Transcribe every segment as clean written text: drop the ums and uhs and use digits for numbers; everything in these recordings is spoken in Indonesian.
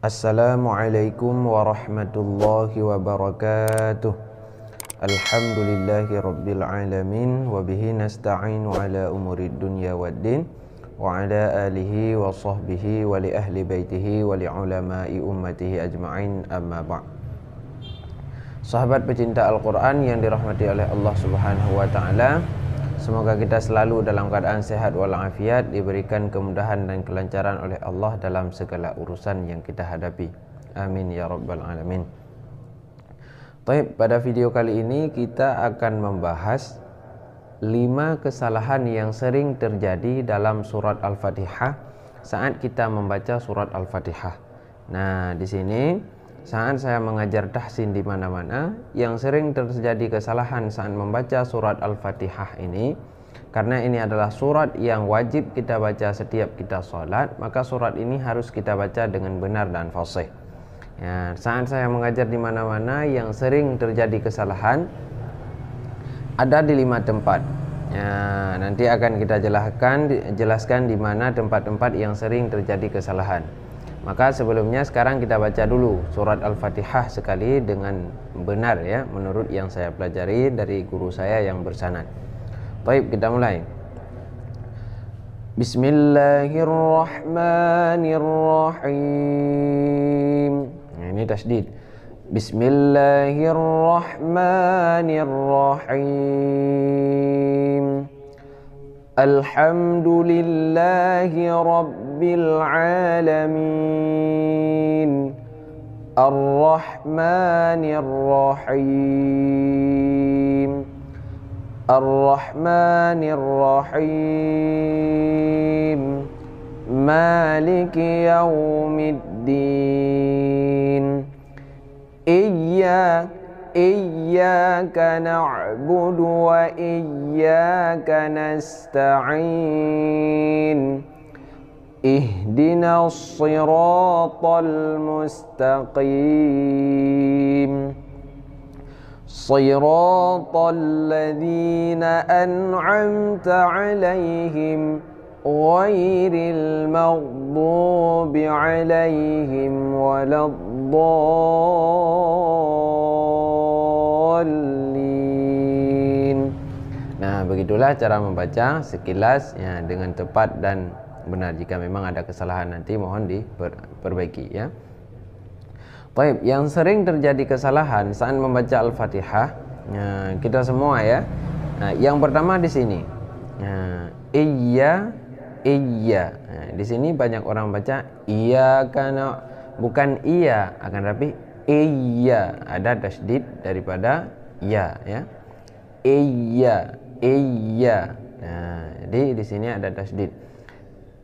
Assalamualaikum warahmatullahi wabarakatuh. Alhamdulillahi rabbil alamin, wabihi nasta'inu ala umurid dunya waddin, wa ala alihi wa sahbihi wa li ahli baitihi wa li ulama'i ummatihi ajma'in, amma ba'd. Sahabat pecinta Al-Quran yang dirahmati oleh Allah Subhanahu wa ta'ala, semoga kita selalu dalam keadaan sehat walafiat, diberikan kemudahan dan kelancaran oleh Allah dalam segala urusan yang kita hadapi. Amin ya rabbal alamin. Baik, pada video kali ini kita akan membahas 5 kesalahan yang sering terjadi dalam surat Al-Fatihah saat kita membaca surat Al-Fatihah. Nah, di sini saat saya mengajar tahsin di mana-mana, yang sering terjadi kesalahan saat membaca surat Al-Fatihah ini, karena ini adalah surat yang wajib kita baca setiap kita sholat, maka surat ini harus kita baca dengan benar dan fasih. Ya, saat saya mengajar di mana-mana, yang sering terjadi kesalahan ada di 5 tempat. Ya, nanti akan kita jelaskan di mana tempat-tempat yang sering terjadi kesalahan. Maka sebelumnya sekarang kita baca dulu surat Al-Fatihah sekali dengan benar ya, menurut yang saya pelajari dari guru saya yang bersanad. Baik, kita mulai. Bismillahirrahmanirrahim. Nah, ini tasdid. Bismillahirrahmanirrahim. Alhamdulillahi Rabbil Alamin. Ar-Rahmanir Rahim. Ar-Rahmanir Rahim. Maliki Yaumiddin. Iyyaka na'budu wa iyyaka nasta'in. Ihdinas siratal mustaqim. Siratal ladzina an'amta 'alaihim ghairil maghdubi 'alaihim waladdallin. Nah, begitulah cara membaca sekilas ya, dengan tepat dan benar. Jika memang ada kesalahan nanti mohon diperbaiki ya. Baik, yang sering terjadi kesalahan saat membaca Al-Fatihah kita semua ya. Nah, yang pertama di sini iya. Nah, di sini banyak orang baca iya karena bukan iya, akan tapi iya, ada tasydid daripada ya ya. Iya. Nah, jadi di sini ada tasydid.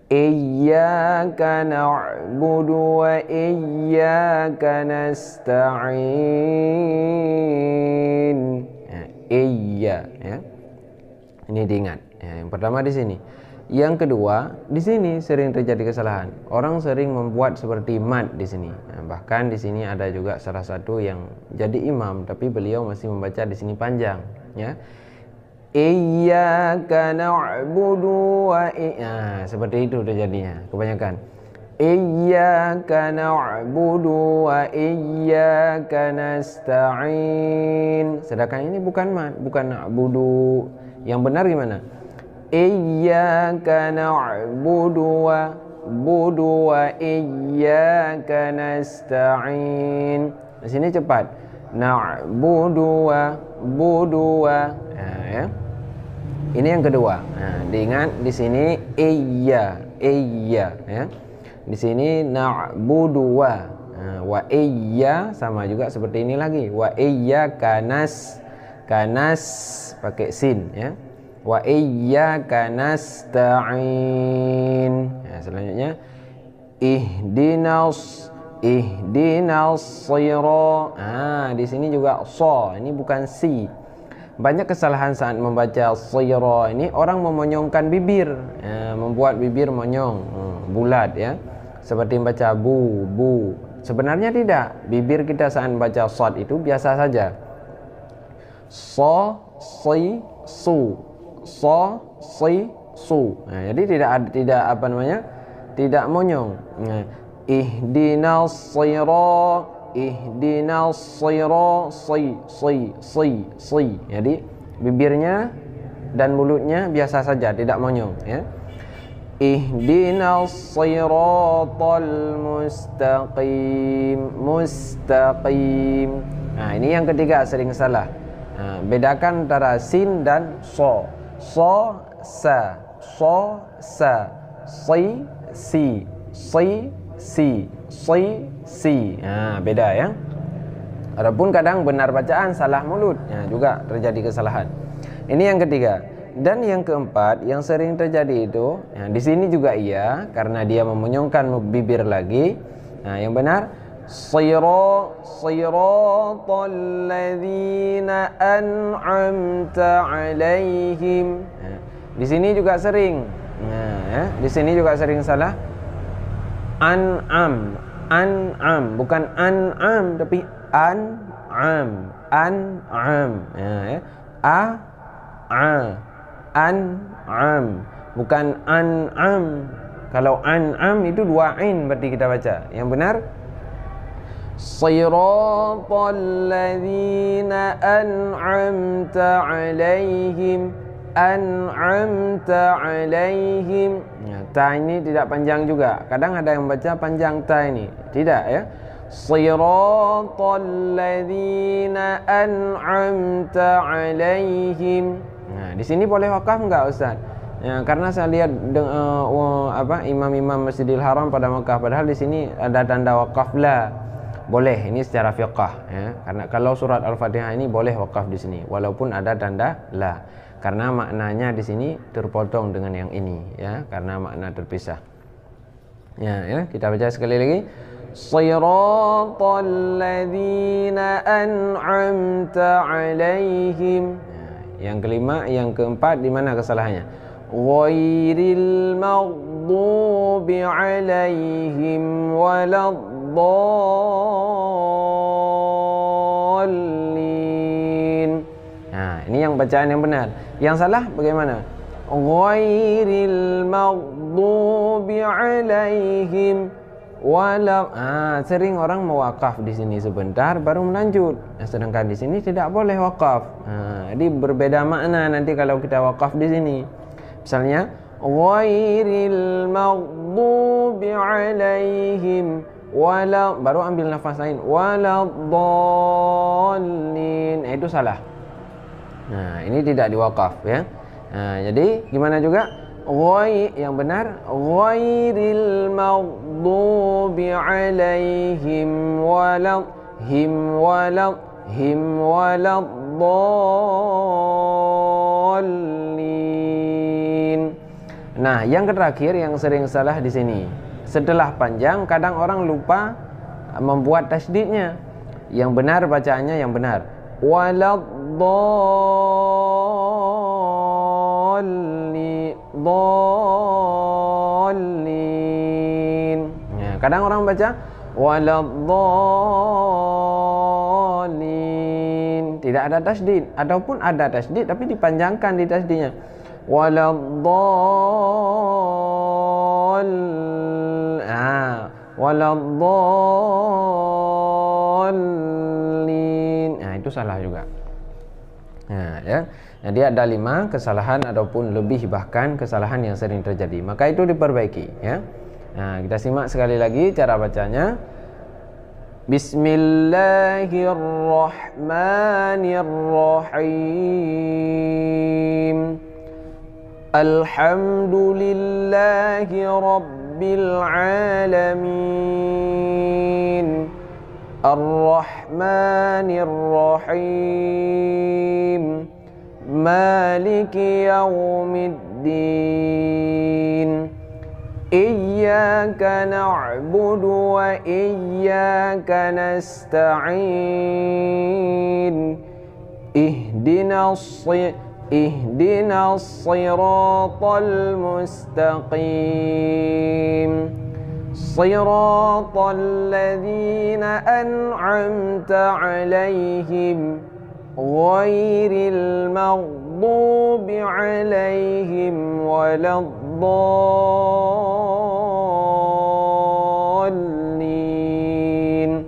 Iyyaka na'budu wa iyyaka nasta'in. Iya ya. Ini diingat. Ya, yang pertama di sini. Yang kedua, di sini sering terjadi kesalahan. Orang sering membuat seperti mad di sini. Nah, bahkan di sini ada juga salah satu yang jadi imam tapi beliau masih membaca di sini panjang ya. Iyyaka na'budu wa seperti itu terjadinya kebanyakan. Iyyaka na'budu wa iyyaka nasta'in. Sedangkan ini bukan mad, bukan na'budu. Yang benar gimana? Iyyaka na'budu wa iyyaka nasta'in. Di sini cepat. Na'budu wa ya. Ini yang kedua. Nah, diingat di sini iya ya. Di sini na'budu wa iya sama juga seperti ini lagi. Wa iyyaka kanas pakai sin ya. Wa iyyaka nasta'in. Ya, selanjutnya ihdinas sira. Di sini juga so, ini bukan si. Banyak kesalahan saat membaca sira ini, orang memonyongkan bibir, membuat bibir monyong, bulat ya. Seperti membaca bu. Sebenarnya tidak. Bibir kita saat membaca shad itu biasa saja. So, si, su. So, si, su. Nah, jadi tidak apa namanya? Tidak monyong. Nah, ihdinas sira si. Jadi bibirnya dan mulutnya biasa saja, tidak monyong ya. Ihdinas siratal mustaqim. Nah, ini yang ketiga sering salah. Nah, bedakan antara sin dan so. So, sa. Si, si. Nah, beda ya. Adapun kadang benar bacaan salah mulut, juga terjadi kesalahan. Ini yang ketiga. Dan yang keempat yang sering terjadi itu, di sini juga iya karena dia memonyongkan bibir lagi. Nah, yang benar siratal ladzina an'amta 'alaihim. Di sini juga sering. Di sini juga sering salah. An'am, bukan an'am tapi an'am. An'am, bukan an'am. Kalau an'am itu dua ain berarti kita baca. Yang benar siratal ladzina an'amta 'alaihim. Ta ini tidak panjang juga. Kadang ada yang baca panjang ta ini. Tidak ya. Siratal ladzina an'amta 'alaihim. Nah, di sini boleh wakaf enggak Ustaz? Ya, karena saya lihat imam-imam Masjidil Haram pada Mekah, padahal di sini ada tanda wakaf la. Boleh, ini secara fiqh ya. Karena kalau surat Al-Fatihah ini boleh wakaf di sini walaupun ada tanda la. Karena maknanya di sini terpotong dengan yang ini ya, karena makna terpisah. Ya, kita baca sekali lagi. Shiratal ladzina an'amta 'alaihim. Yang kelima, yang keempat di mana kesalahannya? Ghairil maghdubi 'alaihim waladdallin. Nah, ini yang bacaan yang benar. Yang salah bagaimana? Ghairil maghdubi 'alaihim sering orang mewakaf di sini sebentar baru melanjut. Sedangkan di sini tidak boleh wakaf. Jadi berbeda makna nanti kalau kita wakaf di sini. Misalnya ghairil maghdubi 'alaihim baru ambil nafas lain waladdallin. Itu salah. Nah, ini tidak diwakaf ya. Jadi gimana juga? Yang benar ghairil maghdubi 'alaihim waladdallin. Nah, yang terakhir yang sering salah di sini. Setelah panjang kadang orang lupa membuat tasydidnya. Yang benar bacaannya yang benar. Waladdallin. Ya, kadang orang baca waladdallin, tidak ada tasydid, ataupun ada tasydid tapi dipanjangkan di tasydidnya. Waladdallin. Nah, itu salah juga. Nah, ya. Jadi ada 5 kesalahan ataupun lebih bahkan kesalahan yang sering terjadi. Maka itu diperbaiki ya. Nah, kita simak sekali lagi cara bacanya. Bismillahirrahmanirrahim. Alhamdulillahi rabbil alamin. Ar-Rahmanir-Rahim. Maliki yaumiddin. Iyyaka na'budu wa iyyaka nasta'in. Ihdinas siratal mustaqim. Siratal ladzina an'amta 'alaihim ghairil maghdubi 'alaihim waladdallin.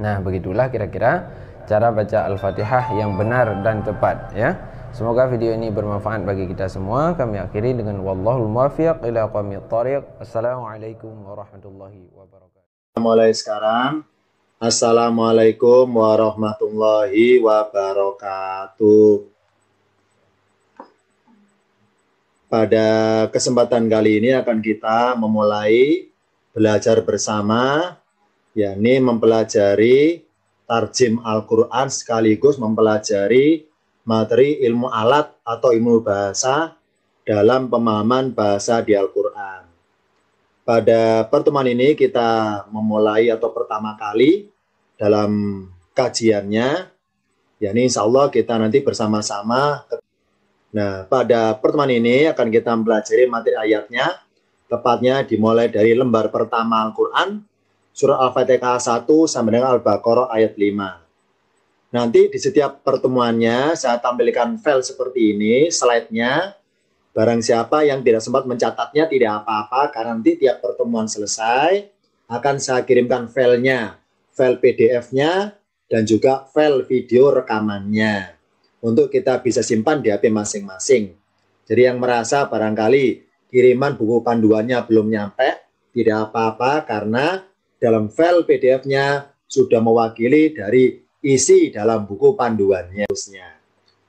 Nah, begitulah kira-kira cara baca Al-Fatihah yang benar dan tepat ya. Semoga video ini bermanfaat bagi kita semua. Kami akhiri dengan wallahul muwaffiq ila aqwamit thoriq. Assalamualaikum warahmatullahi wabarakatuh. Mulai sekarang. Assalamualaikum warahmatullahi wabarakatuh. Pada kesempatan kali ini akan kita memulai belajar bersama, yakni mempelajari tarjim Al-Quran sekaligus mempelajari materi ilmu alat atau ilmu bahasa dalam pemahaman bahasa di Al-Quran. Pada pertemuan ini kita memulai atau pertama kali dalam kajiannya, yakni insya Allah kita nanti bersama-sama. Nah, pada pertemuan ini akan kita mempelajari materi ayatnya, tepatnya dimulai dari lembar pertama Al-Quran, surah Al-Fatihah 1 sampai dengan Al-Baqarah ayat 5. Nanti di setiap pertemuannya saya tampilkan file seperti ini, slide-nya. Barang siapa yang tidak sempat mencatatnya tidak apa-apa, karena nanti tiap pertemuan selesai akan saya kirimkan filenya, file PDF-nya, dan juga file video rekamannya. Untuk kita bisa simpan di HP masing-masing. Jadi yang merasa barangkali kiriman buku panduannya belum nyampe, tidak apa-apa karena dalam file PDF-nya sudah mewakili dari isi dalam buku panduannya.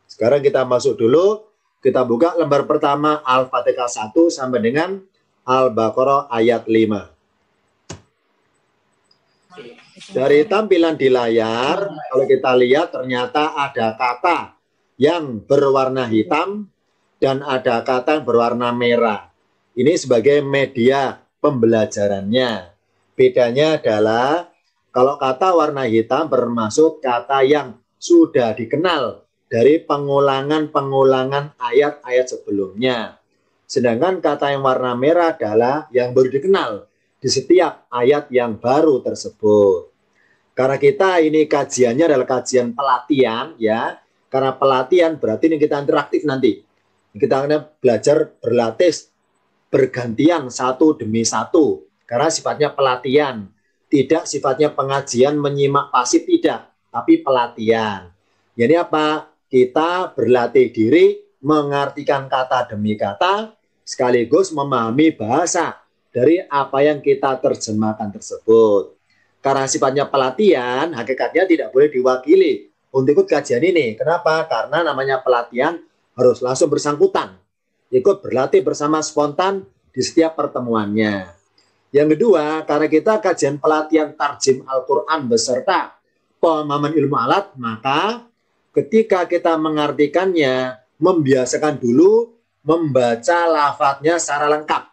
Sekarang kita masuk dulu Kita buka lembar pertama Al-Fatihah 1 sampai dengan Al-Baqarah ayat 5. Dari tampilan di layar, kalau kita lihat ternyata ada kata yang berwarna hitam dan ada kata yang berwarna merah. Ini sebagai media pembelajarannya. Bedanya adalah kalau kata warna hitam bermaksud kata yang sudah dikenal dari pengulangan-pengulangan ayat-ayat sebelumnya. Sedangkan kata yang warna merah adalah yang baru dikenal di setiap ayat yang baru tersebut. Karena kita ini kajiannya adalah kajian pelatihan ya. Karena pelatihan berarti ini kita interaktif nanti. Kita akan belajar berlatih bergantian satu demi satu. Karena sifatnya pelatihan. Tidak sifatnya pengajian menyimak pasif, tidak. Tapi pelatihan. Jadi apa? Kita berlatih diri mengartikan kata demi kata sekaligus memahami bahasa dari apa yang kita terjemahkan tersebut. Karena sifatnya pelatihan, hakikatnya tidak boleh diwakili untuk ikut kajian ini. Kenapa? Karena namanya pelatihan harus langsung bersangkutan. Ikut berlatih bersama spontan di setiap pertemuannya. Yang kedua, karena kita kajian pelatihan tarjim Al-Quran beserta pemahaman ilmu alat, maka ketika kita mengartikannya, membiasakan dulu membaca lafadznya secara lengkap.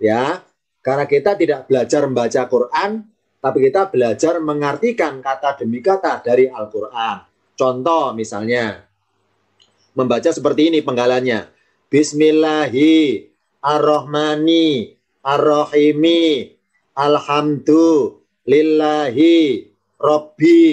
Ya, karena kita tidak belajar membaca Quran, tapi kita belajar mengartikan kata demi kata dari Al-Quran. Contoh misalnya, membaca seperti ini penggalannya. Bismillahi ar-Rahmani ar-Rahimi alhamdulillahi Rabbi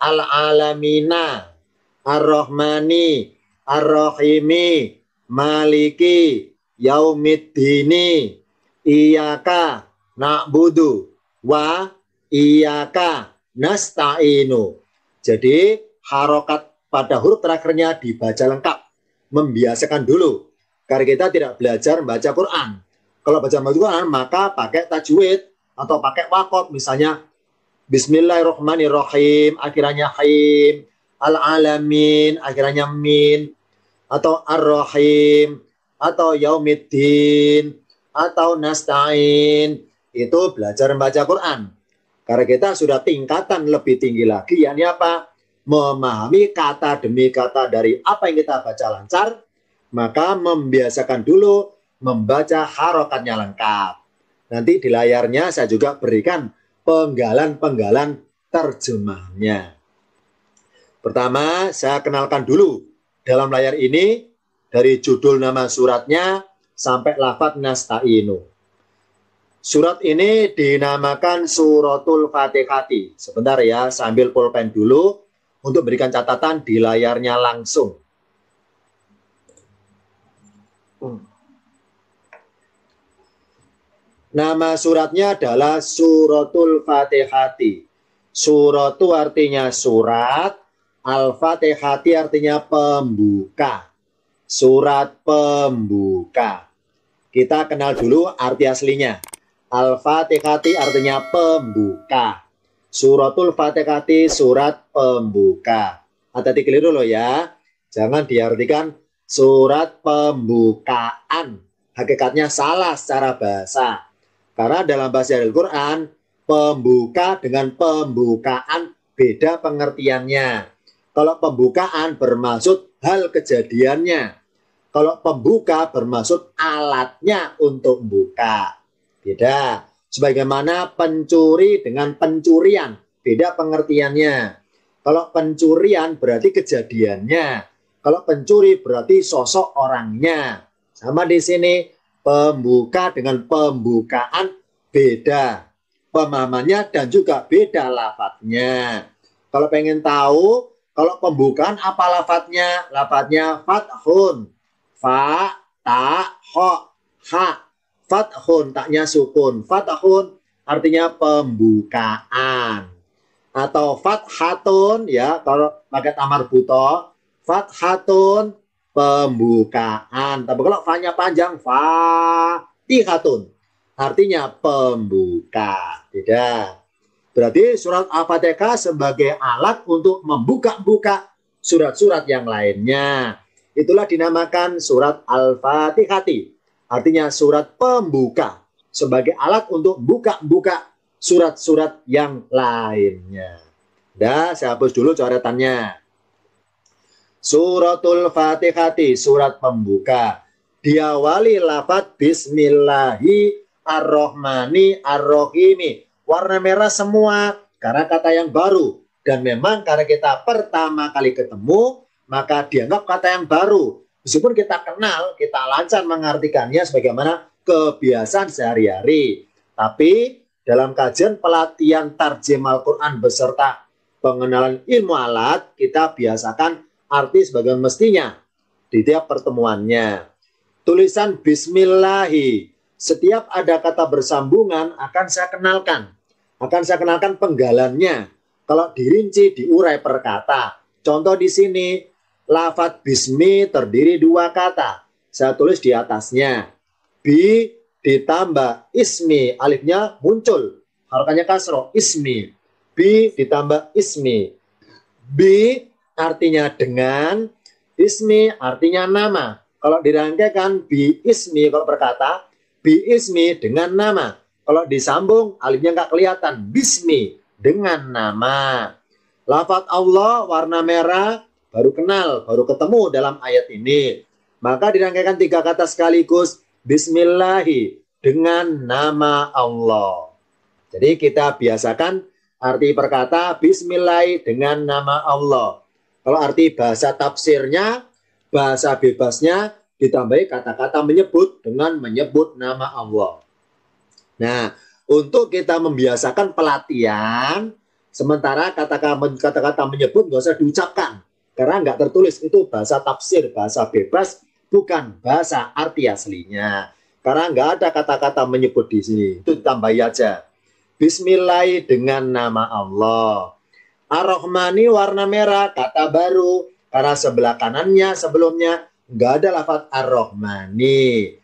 al-alamina ar-Rahmani ar-Rahimi maliki yaumiddini iyaka na'budu wa iyaka nasta'inu. Jadi harokat pada huruf terakhirnya dibaca lengkap, membiasakan dulu. Karena kita tidak belajar membaca Quran. Kalau baca Quran maka pakai tajwid atau pakai waqaf, misalnya Bismillahirrahmanirrahim akhirannya haim, al-alamin akhirannya min, atau ar-rahim, atau yaumiddin, atau nasta'in. Itu belajar membaca Quran. Karena kita sudah tingkatan lebih tinggi lagi, yakni apa? Memahami kata demi kata dari apa yang kita baca lancar, maka membiasakan dulu membaca harokatnya lengkap. Nanti di layarnya saya juga berikan penggalan-penggalan terjemahnya. Pertama, saya kenalkan dulu dalam layar ini dari judul nama suratnya sampai lafadz nasta'inu. Surat ini dinamakan Suratul Fatihati. Sebentar ya, sambil pulpen dulu untuk berikan catatan di layarnya langsung. Nama suratnya adalah Suratul Fatihati. Suratu artinya surat, Al-Fatihati artinya pembuka. Surat pembuka. Kita kenal dulu arti aslinya. Al-Fatihati artinya pembuka. Suratul Fatihati surat pembuka. Hati-hati keliru loh ya. Jangan diartikan surat pembukaan. Hakikatnya salah secara bahasa. Karena dalam bahasa Al-Quran, pembuka dengan pembukaan beda pengertiannya. Kalau pembukaan bermaksud hal kejadiannya. Kalau pembuka bermaksud alatnya untuk membuka. Beda. Sebagaimana pencuri dengan pencurian. Beda pengertiannya. Kalau pencurian berarti kejadiannya. Kalau pencuri berarti sosok orangnya. Sama di sini. Pembuka dengan pembukaan beda pemahamannya dan juga beda lafadznya. Kalau pengen tahu, kalau pembukaan apa lafadznya? Lafadznya fathun, fa, ta, ho, ha. Fathun, taknya sukun. Fathun artinya pembukaan. Atau fathatun, ya kalau pakai tamar buto, fathatun pembukaan. Tapi kalau fa-nya panjang, fatihatun. Artinya pembuka. Tidak. Berarti surat Al-Fatihah sebagai alat untuk membuka-buka surat-surat yang lainnya. itulah dinamakan surat Al-Fatihati. Artinya surat pembuka, sebagai alat untuk buka-buka surat-surat yang lainnya. Dah, saya hapus dulu coretannya. Suratul Fatihati, surat pembuka. Diawali lafaz Bismillahi Ar-Rahmani Ar-Rahimi. Warna merah semua, karena kata yang baru. Dan memang karena kita pertama kali ketemu, maka dianggap kata yang baru. Meskipun kita kenal, kita lancar mengartikannya sebagaimana kebiasaan sehari-hari. Tapi dalam kajian pelatihan tarjim Al-Quran beserta pengenalan ilmu alat, kita biasakan arti sebagai mestinya di tiap pertemuannya. Tulisan Bismillahi, setiap ada kata bersambungan akan saya kenalkan. Akan saya kenalkan penggalannya. Kalau dirinci, diurai per kata. Contoh di sini, lafaz Bismi terdiri 2 kata. Saya tulis di atasnya. Bi ditambah ismi, alifnya muncul. Harokannya kasroh, ismi. Bi ditambah ismi. Bi artinya dengan, ismi artinya nama. Kalau dirangkaikan bi ismi, kalau berkata bi ismi dengan nama. Kalau disambung alifnya nggak kelihatan, bismi dengan nama. Lafaz Allah warna merah, baru kenal, baru ketemu dalam ayat ini. Maka dirangkaikan 3 kata sekaligus, Bismillahi dengan nama Allah. Jadi kita biasakan arti perkata Bismillahi dengan nama Allah. Kalau arti bahasa tafsirnya, bahasa bebasnya ditambahi kata-kata menyebut dengan menyebut nama Allah. Nah, untuk kita membiasakan pelatihan, sementara kata-kata menyebut nggak usah diucapkan. Karena nggak tertulis, itu bahasa tafsir, bahasa bebas, bukan bahasa arti aslinya. Karena nggak ada kata-kata menyebut di sini, itu ditambahi aja. Bismillahi dengan nama Allah. Ar-Rahmani warna merah, kata baru. Karena sebelah kanannya sebelumnya nggak ada lafaz Ar-Rahmani.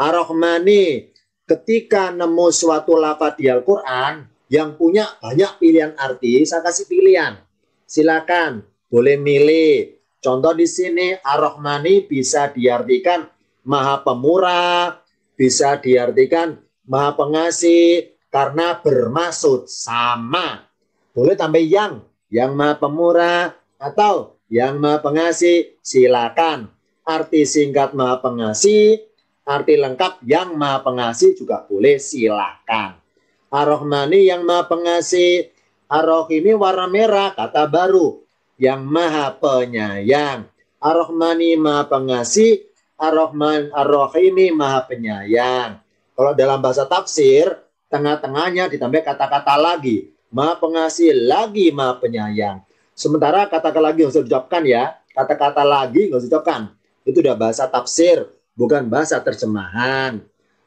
Ar-Rahmani, ketika nemu suatu lafaz di Al-Quran yang punya banyak pilihan arti, saya kasih pilihan. Silakan, boleh milih. Contoh di sini, Ar-Rahmani bisa diartikan Maha Pemurah, bisa diartikan Maha Pengasih, karena bermaksud sama. Boleh tambah yang Maha Pemurah atau yang Maha Pengasih, silakan. Arti singkat Maha Pengasih, arti lengkap yang Maha Pengasih juga boleh, silakan. Ar-Rahmani yang Maha Pengasih, Ar-Rahimi warna merah, kata baru, yang Maha Penyayang. Ar-Rahmani Maha Pengasih, Ar-Rahman Ar-Rahimi Maha Penyayang. Kalau dalam bahasa tafsir, tengah-tengahnya ditambah kata-kata lagi. Maha Pengasih lagi Maha Penyayang. Sementara kata-kata lagi nggak usah diucapkan ya. Kata-kata lagi nggak usah diucapkan. Itu udah bahasa tafsir, bukan bahasa terjemahan.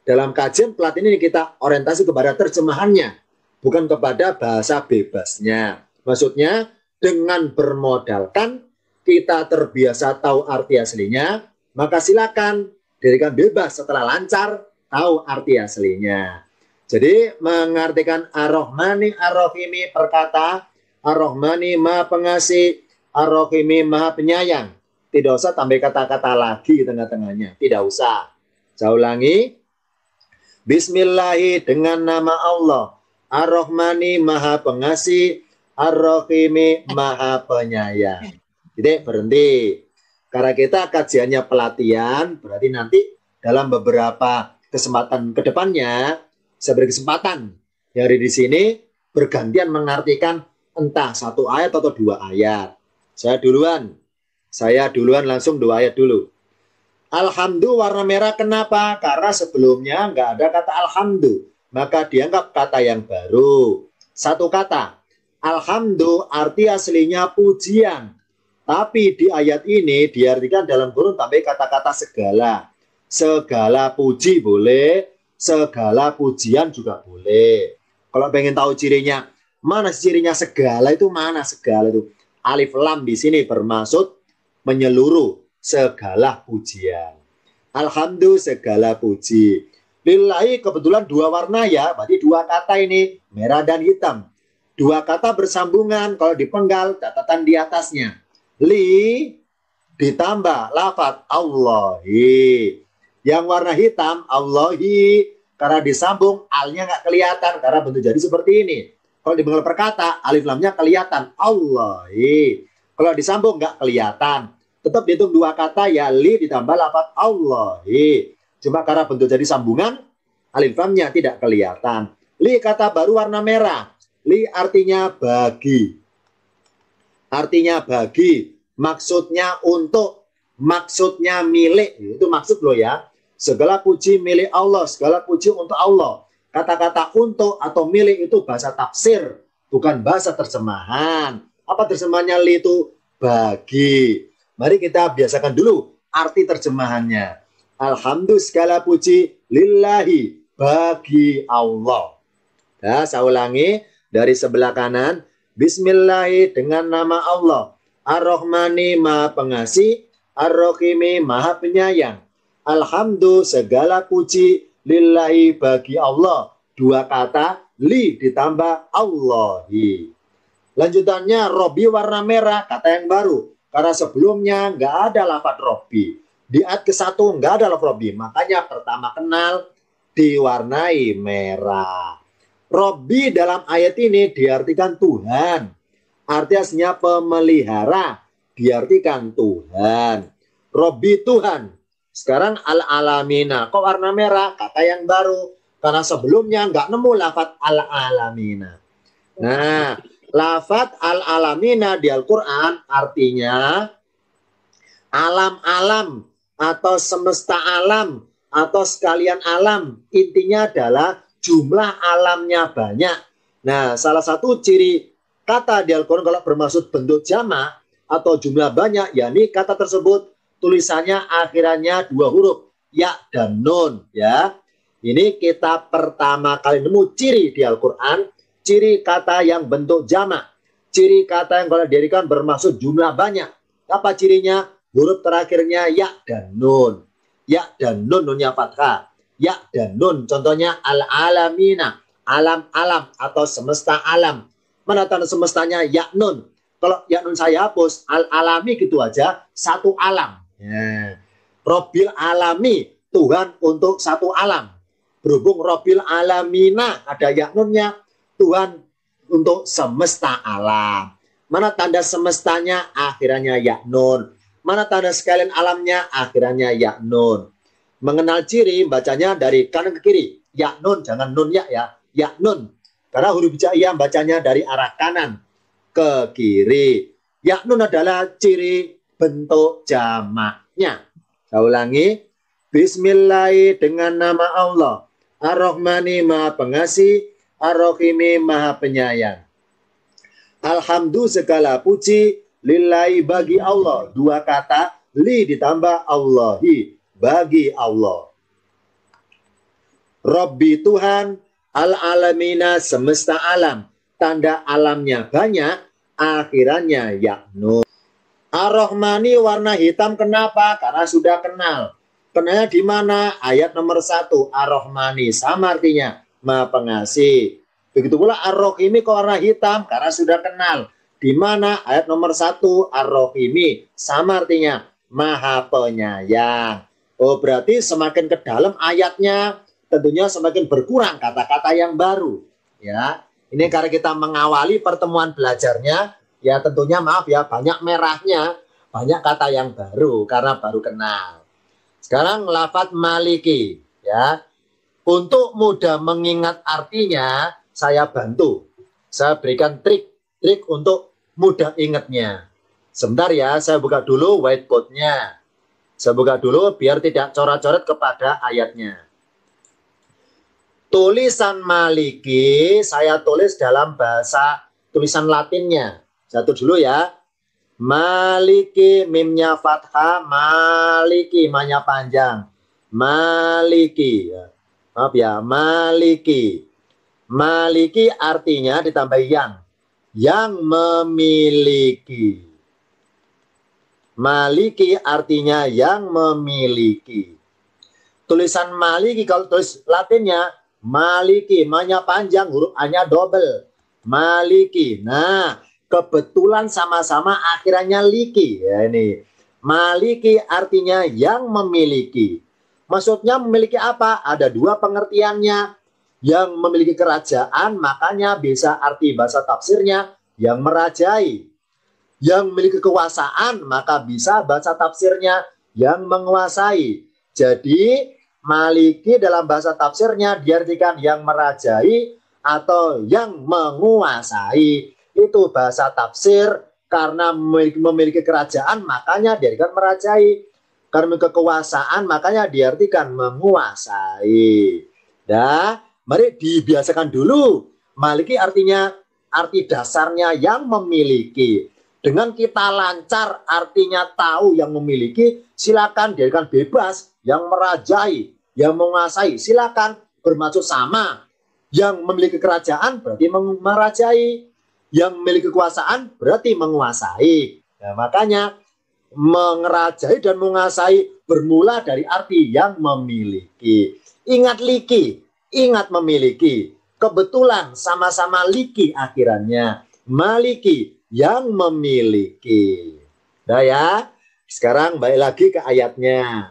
Dalam kajian pelatihan ini kita orientasi kepada terjemahannya, bukan kepada bahasa bebasnya. Maksudnya dengan bermodalkan kita terbiasa tahu arti aslinya, maka silakan dirikan bebas setelah lancar tahu arti aslinya. Jadi mengartikan Ar-Rahmani Ar-Rahimi perkata Ar-Rahmani Maha Pengasih, Ar-Rahimi Maha Penyayang. Tidak usah tambah kata-kata lagi di tengah-tengahnya. Tidak usah. Saya ulangi. Bismillahi dengan nama Allah. Ar-Rahmani Maha Pengasih, Ar-Rahimi Maha Penyayang. Jadi berhenti. Karena kita kajiannya pelatihan, berarti nanti dalam beberapa kesempatan ke depannya, saya beri kesempatan yang ada di sini bergantian mengartikan entah 1 ayat atau 2 ayat. Saya duluan langsung 2 ayat dulu. Alhamdulillah warna merah kenapa? Karena sebelumnya nggak ada kata alhamdulillah, maka dianggap kata yang baru. 1 kata. Alhamdulillah arti aslinya pujian. Tapi di ayat ini diartikan dalam kurung tambah kata-kata segala. Segala puji boleh, segala pujian juga boleh. Kalau pengen tahu cirinya, mana cirinya segala itu, mana segala itu? Alif lam di sini bermaksud menyeluruh segala pujian. Alhamdulillah segala puji. Lillahi kebetulan 2 warna ya, berarti 2 kata ini, merah dan hitam. 2 kata bersambungan, kalau dipenggal catatan di atasnya. Li ditambah lafadz Allahi. Yang warna hitam Allahi, karena disambung alnya nggak kelihatan karena bentuk jadi seperti ini. Kalau di bentuk perkata alif lamnya kelihatan Allahi. Kalau disambung nggak kelihatan. Tetap dihitung dua kata ya li ditambah lafadz Allahi. Cuma karena bentuk jadi sambungan alif lamnya tidak kelihatan. Li kata baru warna merah. Li artinya bagi. Artinya bagi. Maksudnya untuk. Maksudnya milik. Itu maksud loh ya. Segala puji milik Allah, segala puji untuk Allah. Kata-kata untuk atau milik itu bahasa tafsir, bukan bahasa terjemahan. Apa terjemahannya li itu? Bagi. Mari kita biasakan dulu arti terjemahannya. Alhamdulillah segala puji lillahi, bagi Allah. Ya, saya ulangi dari sebelah kanan. Bismillahi dengan nama Allah. Ar-Rahmani maha pengasih, Ar-Rahimi maha penyayang. Alhamdulillah segala puji lillahi bagi Allah. Dua kata li ditambah Allahi. Lanjutannya Robi warna merah, kata yang baru. Karena sebelumnya nggak ada lafadz Robi. Di ayat ke-1 nggak ada lafadz Robi. Makanya pertama kenal diwarnai merah. Robi dalam ayat ini diartikan Tuhan. Artinya pemelihara. Diartikan Tuhan. Robi Tuhan. Sekarang al-alamina. Kok warna merah? Kata yang baru. Karena sebelumnya nggak nemu lafadz al-alamina. Nah, lafadz al-alamina di Al-Quran artinya alam-alam atau semesta alam atau sekalian alam. Intinya adalah jumlah alamnya banyak. Nah, salah satu ciri kata di Al-Quran kalau bermaksud bentuk jamak atau jumlah banyak, yakni kata tersebut tulisannya akhirannya dua huruf, ya dan nun. Ya, ini kita pertama kali nemu ciri di Al-Quran, ciri kata yang bentuk jamak, ciri kata yang kalau didirikan bermaksud jumlah banyak. Apa cirinya? Huruf terakhirnya ya dan nun. Ya dan nun, nunnya fathah. Ya dan nun, contohnya al-alamina, alam-alam atau semesta alam. Mana tanda semestanya? Ya nun. Kalau ya nun saya hapus, al-alami gitu aja, satu alam. Ya. Robil alami, Tuhan untuk satu alam. Berhubung Robil alamina ada ya nunnya, Tuhan untuk semesta alam. Mana tanda semestanya? Akhirannya ya nun. Mana tanda sekalian alamnya? Akhirannya ya nun. Mengenal ciri bacanya dari kanan ke kiri. Ya nun, jangan nun ya ya. Ya nun. Karena huruf hijaiyah bacanya dari arah kanan ke kiri. Ya nun adalah ciri bentuk jamaknya. Saya ulangi. Bismillahi dengan nama Allah. Ar-Rahmani maha pengasih. Ar-Rahimi maha penyayang. Alhamdulillah segala puji lillahi bagi Allah. Dua kata li ditambah Allahi, bagi Allah. Rabbi Tuhan, al-alamina semesta alam. Tanda alamnya banyak, akhirannya yaknun. Ar-Rahmani warna hitam kenapa? Karena sudah kenal. Kenalnya di mana? Ayat nomor 1. Ar-Rahmani sama artinya maha pengasih. Begitu pula Ar-Rahimi kok warna hitam? Karena sudah kenal. Di mana? Ayat nomor 1. Ar-Rahimi sama artinya maha penyayang. Oh, berarti semakin ke dalam ayatnya tentunya semakin berkurang kata-kata yang baru. Ya, ini karena kita mengawali pertemuan belajarnya. Ya tentunya maaf ya, banyak merahnya, banyak kata yang baru karena baru kenal. Sekarang lafadz maliki ya. Untuk mudah mengingat artinya, saya bantu. Saya berikan trik untuk mudah ingatnya. Sebentar ya, saya buka dulu whiteboard-nya. Saya buka dulu biar tidak coret-coret kepada ayatnya. Tulisan maliki saya tulis dalam bahasa tulisan Latinnya. Satu dulu ya. Maliki, mimnya fathah, maliki, manya panjang. Maliki. Maaf ya, maliki. Maliki artinya ditambah yang memiliki. Maliki artinya yang memiliki. Tulisan maliki kalau tulis Latinnya, maliki, manya panjang, huruf A-nya double. Maliki. Nah, kebetulan sama-sama akhirannya liki. Ya ini. Maliki artinya yang memiliki. Maksudnya memiliki apa? Ada dua pengertiannya. Yang memiliki kerajaan, makanya bisa arti bahasa tafsirnya yang merajai. Yang memiliki kekuasaan, maka bisa bahasa tafsirnya yang menguasai. Jadi maliki dalam bahasa tafsirnya diartikan yang merajai atau yang menguasai. Itu bahasa tafsir. Karena memiliki kerajaan makanya diartikan merajai. Karena kekuasaan makanya diartikan menguasai. Nah, mari dibiasakan dulu. Maliki artinya arti dasarnya yang memiliki. Dengan kita lancar artinya tahu yang memiliki, silakan diartikan bebas. Yang merajai, yang menguasai, silakan bermaksud sama. Yang memiliki kerajaan berarti merajai. Yang memiliki kekuasaan berarti menguasai. Nah, makanya mengerajai dan menguasai bermula dari arti yang memiliki. Ingat liki, ingat memiliki. Kebetulan sama-sama liki akhirannya. Maliki yang memiliki. Nah ya, sekarang balik lagi ke ayatnya.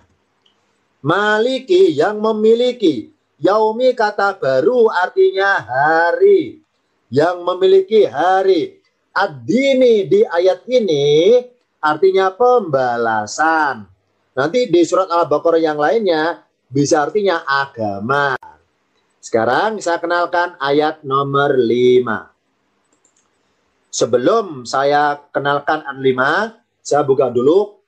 Maliki yang memiliki. Yaumi kata baru artinya hari. Yang memiliki hari. Ad-dini di ayat ini artinya pembalasan. Nanti di surat Al-Baqarah yang lainnya bisa artinya agama. Sekarang saya kenalkan ayat nomor 5. Sebelum saya kenalkan ayat 5, saya buka dulu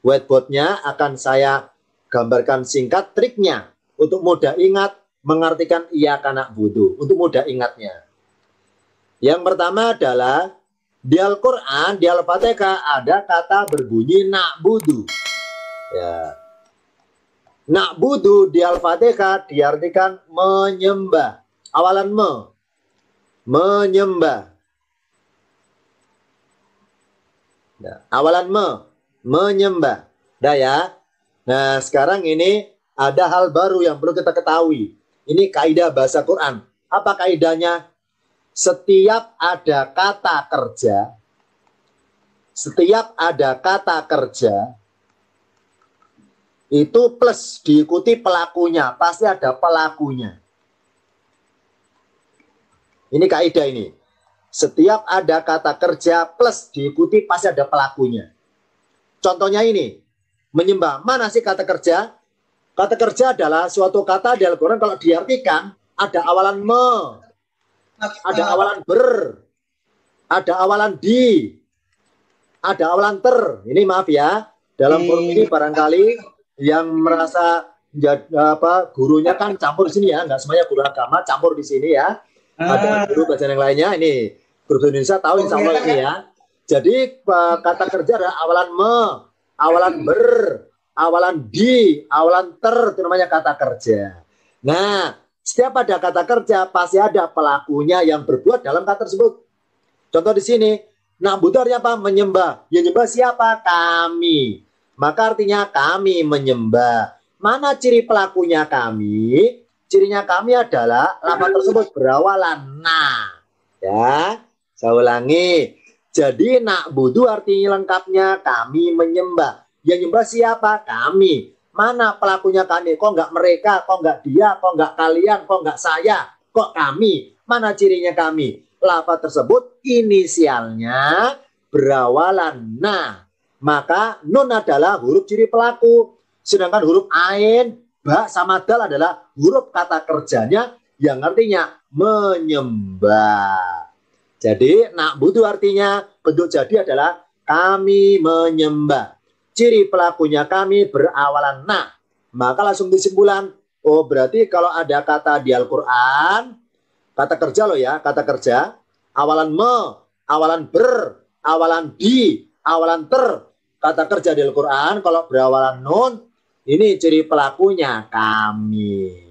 whiteboardnya, akan saya gambarkan singkat triknya untuk mudah ingat mengartikan iyyaka na'budu, untuk mudah ingatnya. Yang pertama adalah di Al-Quran, di Al-Fatihah ada kata berbunyi na'budu. Ya. Na'budu di Al-Fatihah diartikan menyembah. Awalan menyembah. Nah, awalan menyembah. Nah ya. Nah sekarang ini ada hal baru yang perlu kita ketahui. Ini kaidah bahasa Quran. Apa kaidahnya? Setiap ada kata kerja, itu plus diikuti pelakunya, pasti ada pelakunya. Ini kaidah ini. Setiap ada kata kerja plus diikuti pasti ada pelakunya. Contohnya ini, menyembah. Mana sih kata kerja? Kata kerja adalah suatu kata di Al-Quran kalau diartikan ada awalan ada awalan ada awalan di, ada awalan ter. Ini maaf ya, dalam forum ini barangkali yang merasa gurunya kan campur di sini ya, nggak semuanya guru agama campur di sini ya. Ada guru bacaan yang lainnya, ini guru Indonesia tahu insya Allah ini ya. Jadi kata kerja ada awalan awalan awalan di, awalan ter, itu namanya kata kerja. Nah, setiap ada kata kerja pasti ada pelakunya yang berbuat dalam kata tersebut. Contoh di sini, na'budu artinya apa? Menyembah. Ya nyembah siapa? Kami. Maka artinya kami menyembah. Mana ciri pelakunya kami? Cirinya kami adalah lafaz tersebut berawalan na. Ya, saya ulangi. Jadi na'budu artinya lengkapnya kami menyembah. Yang nyembah siapa? Kami. Mana pelakunya kami? Kok nggak mereka? Kok nggak dia? Kok nggak kalian? Kok nggak saya? Kok kami? Mana cirinya kami? Lafaz tersebut inisialnya berawalan na. Maka nun adalah huruf ciri pelaku. Sedangkan huruf ain, ba, sama dal adalah huruf kata kerjanya yang artinya menyembah. Jadi na'budu artinya bentuk jadi adalah kami menyembah. Ciri pelakunya kami berawalan na. Maka langsung disimpulan, oh berarti kalau ada kata di Al-Quran, kata kerja loh ya, kata kerja, awalan awalan awalan di, awalan ter. Kata kerja di Al-Quran kalau berawalan nun, ini ciri pelakunya kami.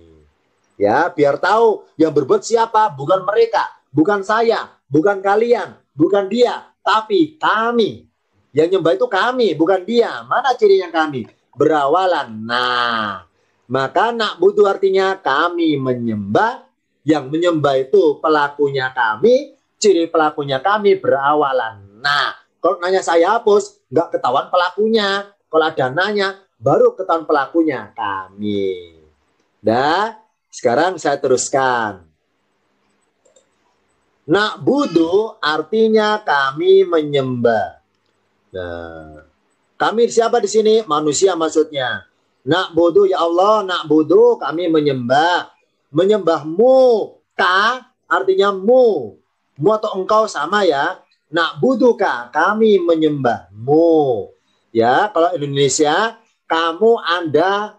Ya, biar tahu yang berbuat siapa, bukan mereka, bukan saya, bukan kalian, bukan dia, tapi kami. Yang nyembah itu kami, bukan dia. Mana cirinya kami? Berawalan. Nah, maka na'budu artinya kami menyembah. Yang menyembah itu pelakunya kami, ciri pelakunya kami berawalan. Nah, Kalau nanya saya hapus, nggak ketahuan pelakunya. Kalau ada nanya, baru ketahuan pelakunya. Kami. Dah, sekarang saya teruskan. Na'budu artinya kami menyembah. Nah, kami siapa di sini? Manusia maksudnya. Na'budu ya Allah, na'budu kami menyembah. Menyembahmu. Ka artinya mu. Mu atau engkau sama ya. Na'buduka kami menyembahmu. Ya, kalau Indonesia kamu Anda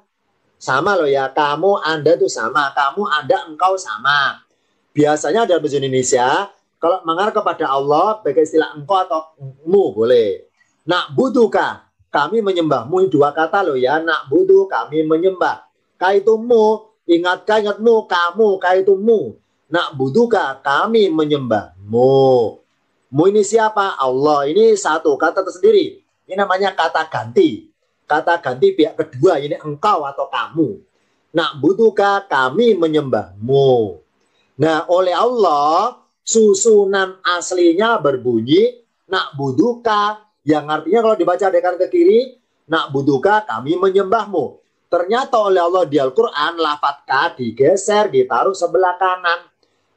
sama loh ya. Kamu Anda itu sama. Kamu Anda engkau sama. Biasanya dalam bahasa Indonesia, kalau mengarah kepada Allah, pakai istilah engkau atau mu boleh. Na'buduka, kami menyembahmu. Ini dua kata loh ya. Na'budu, kami menyembah. Ka itu mu, ingatkah ingatmu, kamu, ka itu mu. Na'buduka, kami menyembahmu. Mu ini siapa? Allah. Ini satu kata tersendiri. Ini namanya kata ganti. Kata ganti pihak kedua, ini engkau atau kamu. Na'buduka, kami menyembahmu. Nah, oleh Allah, susunan aslinya berbunyi na'buduka, yang artinya kalau dibaca dari kanan ke kiri, na'buduka, kami menyembahmu. Ternyata oleh Allah di Al-Quran, lafadz ka digeser, ditaruh sebelah kanan.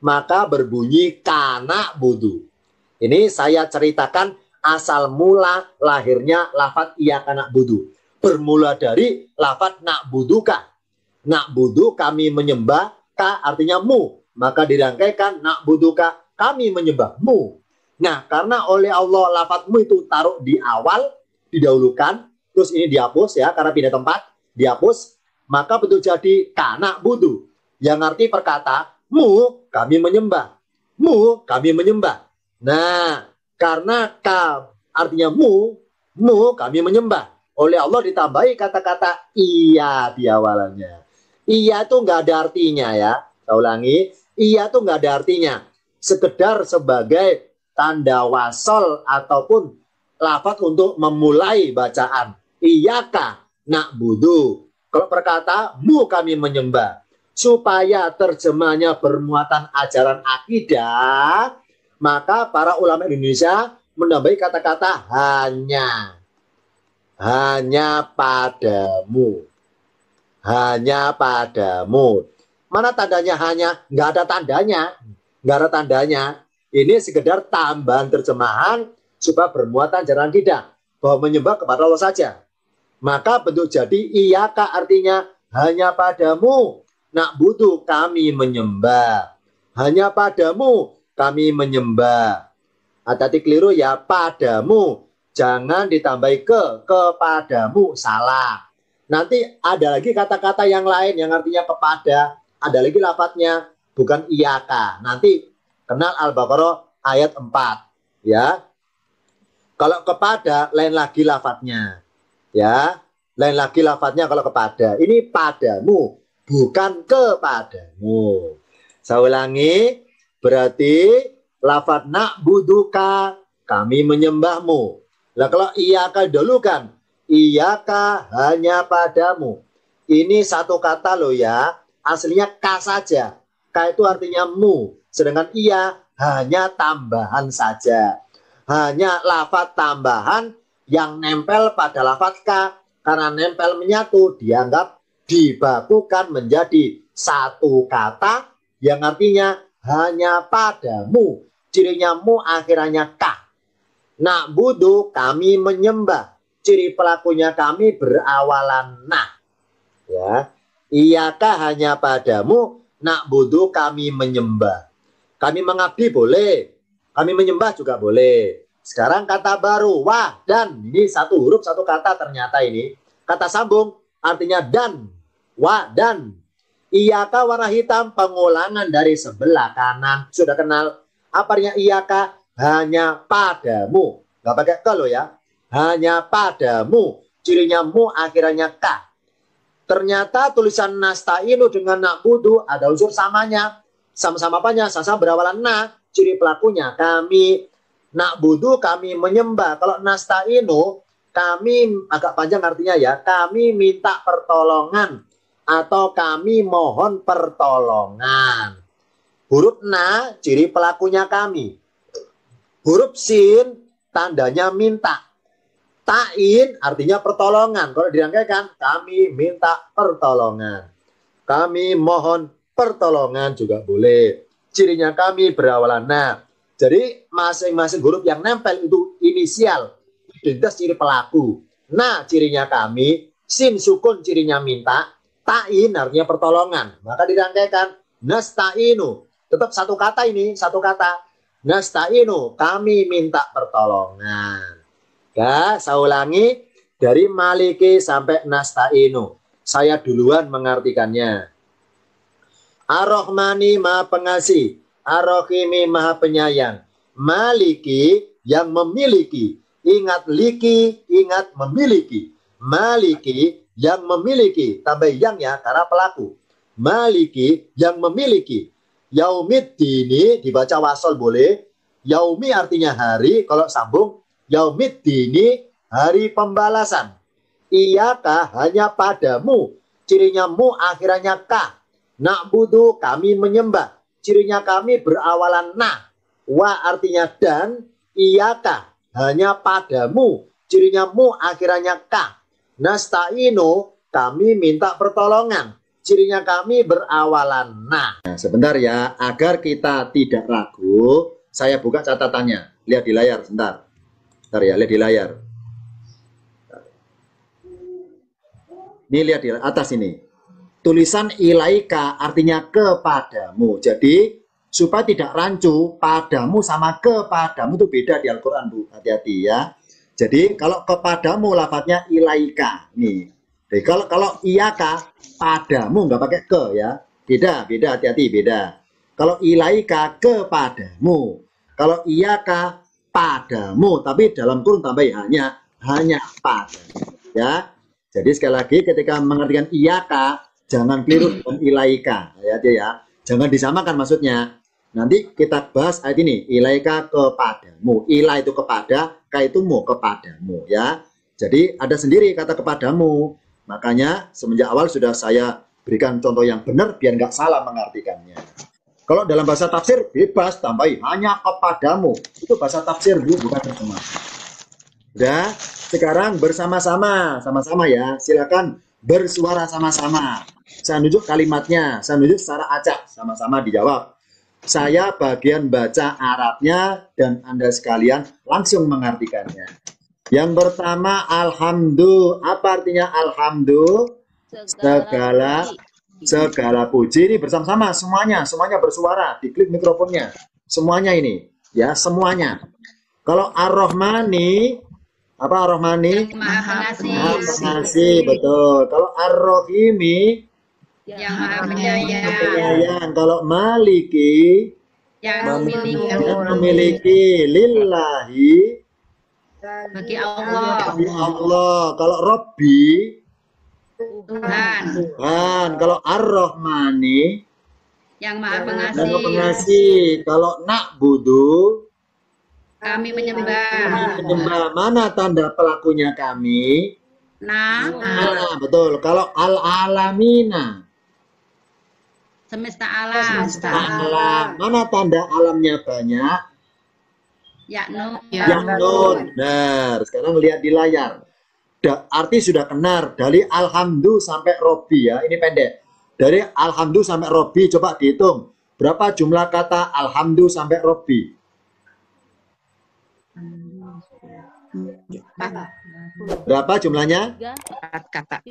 Maka berbunyi kana'budu. Ini saya ceritakan asal mula lahirnya lafadz iyyaka na'budu. Bermula dari lafadz na'buduka. Na'budu, kami menyembah, ka artinya mu. Maka dirangkaikan na'buduka, kami menyembahmu. Nah, karena oleh Allah lafadzmu itu taruh di awal, didahulukan, terus ini dihapus ya, karena pindah tempat, dihapus, maka betul jadi kana budu. Yang arti perkata, mu, kami menyembah. Mu, kami menyembah. Nah, karena ka artinya mu, kami menyembah. Oleh Allah ditambahi kata-kata iya di awalannya. Iya itu nggak ada artinya ya. Saya ulangi. Iya tuh nggak ada artinya. Sekedar sebagai tanda wasol ataupun lafaz untuk memulai bacaan. Iyaka na'budu. Kalau perkata mu kami menyembah. Supaya terjemahnya bermuatan ajaran akidah, maka para ulama Indonesia menambahi kata-kata hanya. Hanya padamu. Hanya padamu. Mana tandanya hanya? Nggak ada tandanya. Nggak ada tandanya. Ini sekedar tambahan terjemahan supaya bermuatan ajaran kita bahwa menyembah kepada Allah saja. Maka bentuk jadi iyaka artinya hanya padamu. Na'budu, kami menyembah. Hanya padamu kami menyembah. Hati-hati keliru ya, padamu. Jangan ditambahi kepadamu. Salah. Nanti ada lagi kata-kata yang lain yang artinya kepada. Ada lagi lafadznya bukan iyaka. Nanti kenal Al-Baqarah ayat 4 ya. Kalau kepada lain lagi lafadznya. Ya, lain lagi lafadznya kalau kepada. Ini padamu, bukan kepadamu. Saya ulangi, berarti lafadz na'buduka, kami menyembahmu. Lah kalau iyaka dulu kan, iyaka hanya padamu. Ini satu kata loh ya. Aslinya ka saja. Ka itu artinya mu. Sedangkan iya hanya tambahan saja. Hanya lafadz tambahan yang nempel pada lafadz ka. Karena nempel menyatu dianggap dibakukan menjadi satu kata yang artinya hanya padamu. Cirinya mu akhirnya ka. Na'budu, kami menyembah. Ciri pelakunya kami berawalan na. Ya. Iyaka hanya padamu, na'budu, kami menyembah. Kami mengabdi boleh, kami menyembah juga boleh. Sekarang kata baru, wah dan. Ini satu huruf satu kata ternyata ini. Kata sambung artinya dan, wah dan. Iyaka warna hitam, pengulangan dari sebelah kanan. Sudah kenal apa artinya iyaka? Hanya padamu. Gak pakai ke loh ya. Hanya padamu. Cirinya mu akhirnya ka. Ternyata tulisan nasta'inu dengan na'budu ada unsur samanya. Sama-sama apanya? Sama-sama berawalan na. Ciri pelakunya kami. Na'budu, kami menyembah. Kalau nasta'inu, kami agak panjang artinya ya. Kami minta pertolongan. Atau kami mohon pertolongan. Huruf na, ciri pelakunya kami. Huruf sin, tandanya minta. Ta'in artinya pertolongan. Kalau dirangkaikan, kami minta pertolongan. Kami mohon pertolongan juga boleh. Cirinya kami berawalan na. Jadi masing-masing huruf yang nempel itu inisial, identitas ciri pelaku. Nah, cirinya kami, sin sukun cirinya minta, ta'in artinya pertolongan. Maka dirangkaikan nasta'inu. Tetap satu kata ini, satu kata. Nasta'inu, kami minta pertolongan. Ya, saya ulangi dari maliki sampai nasta'inu. Saya duluan mengartikannya. Ar-Rahmani maha pengasih, Ar-Rahimi maha penyayang. Maliki yang memiliki. Ingat liki, ingat memiliki. Maliki yang memiliki. Tambah yang ya, karena pelaku. Maliki yang memiliki. Yaumiddini dibaca wasol boleh. Yaumi artinya hari. Kalau sambung, Yaumiddini hari pembalasan. Iyaka hanya padamu. Cirinya mu akhirannya ka. Na'budu kami menyembah. Cirinya kami berawalan na. Wa artinya dan. Iyaka hanya padamu. Cirinya mu akhirannya ka. Nasta'inu kami minta pertolongan. Cirinya kami berawalan na. Nah, sebentar ya, agar kita tidak ragu, saya buka catatannya. Lihat di layar, sebentar. Bentar ya, lihat di layar. Ini lihat di atas ini. Tulisan ilaika artinya kepadamu. Jadi, supaya tidak rancu, padamu sama kepadamu itu beda di Al-Quran, Bu. Hati-hati ya. Jadi, kalau kepadamu lafadznya ilaika. Nih. Jadi, kalau iyaka, padamu, nggak pakai ke ya. Beda, hati-hati, beda. Kalau ilaika, kepadamu. Kalau iyaka, padamu. Tapi dalam kurung tambahin hanya pada. Ya. Jadi sekali lagi ketika mengartikan iyaka, jangan keliru dengan ilaika. Ya. Jangan disamakan maksudnya. Nanti kita bahas ayat ini. Ilaika kepadamu. Ila itu kepada, ka itu mu kepadamu. Ya. Jadi ada sendiri kata kepadamu. Makanya semenjak awal sudah saya berikan contoh yang benar biar nggak salah mengartikannya. Kalau dalam bahasa tafsir bebas tambahi hanya kepadamu. Itu bahasa tafsir Bu, bukan terjemah. Udah, sekarang bersama-sama, sama-sama ya. Silakan bersuara sama-sama. Saya nunjuk kalimatnya, saya nunjuk secara acak, sama-sama dijawab. Saya bagian baca Arabnya dan Anda sekalian langsung mengartikannya. Yang pertama, alhamdulillah. Apa artinya alhamdulillah? Segala puji. Ini bersama-sama semuanya bersuara. Diklik mikrofonnya. Semuanya ini, ya semuanya. Kalau Ar-Rahmani, apa Ar-Rahmani? Maha pengasih, betul. Kalau Ar-Rahimi, yang maha penyayang. Kalau Maliki, yang memiliki. Lillahi, bagi Allah. Kalau Robbi, Tuhan. Kalau Ar-Rahmani, yang maha pengasih. Kalau Na'budu, kami menyembah. Mana tanda pelakunya kami? Nah, betul. Kalau Al-Alamina, semesta alam. Mana tanda alamnya banyak? Yaknun. Benar. Sekarang lihat di layar. Arti sudah kenar dari alhamdulillah sampai Robbi ya. Ini pendek. Dari alhamdulillah sampai Robbi coba dihitung. Berapa jumlah kata alhamdulillah sampai Robbi? Berapa jumlahnya? 4 kata.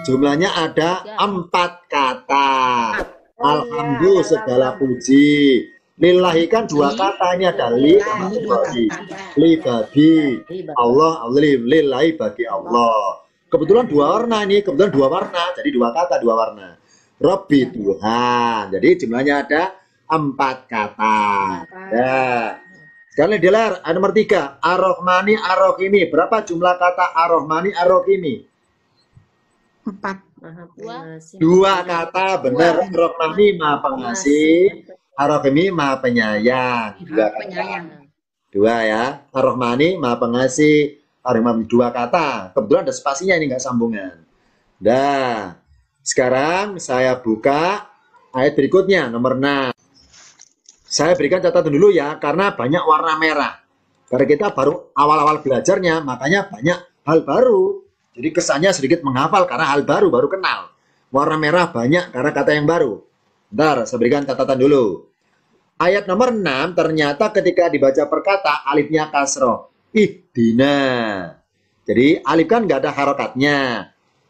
Jumlahnya ada 4 kata. Alhamdulillah segala puji. Lillahi kan 2 kata, ini ada li bagi Allah, lillahi bagi Allah. Kebetulan 2 warna ini, jadi 2 kata 2 warna. Robbi Tuhan, jadi jumlahnya ada 4 kata. Ya. Sekarang dilar nomor 3, Ar-Rahmani Ar-Rahimi. Berapa jumlah kata Ar-Rahmani Ar-Rahimi? 4. 2 kata, benar. Ar-Rahmani maha pengasih, Ar-Rahimi maha penyayang. 2 kata. 2 ya. Ar-Rahmani maha pengasih, Ar-Rahimi 2 kata. Kebetulan ada spasinya ini, nggak sambungan. Dah. Sekarang saya buka ayat berikutnya nomor 6. Saya berikan catatan dulu ya, karena banyak warna merah. Karena kita baru awal-awal belajarnya, makanya banyak hal baru. Jadi kesannya sedikit menghafal karena hal baru, baru kenal. Warna merah banyak karena kata yang baru. Bentar, saya berikan catatan dulu. Ayat nomor 6, ternyata ketika dibaca per kata, alifnya kasroh. Ihdina. Jadi alif kan nggak ada harokatnya.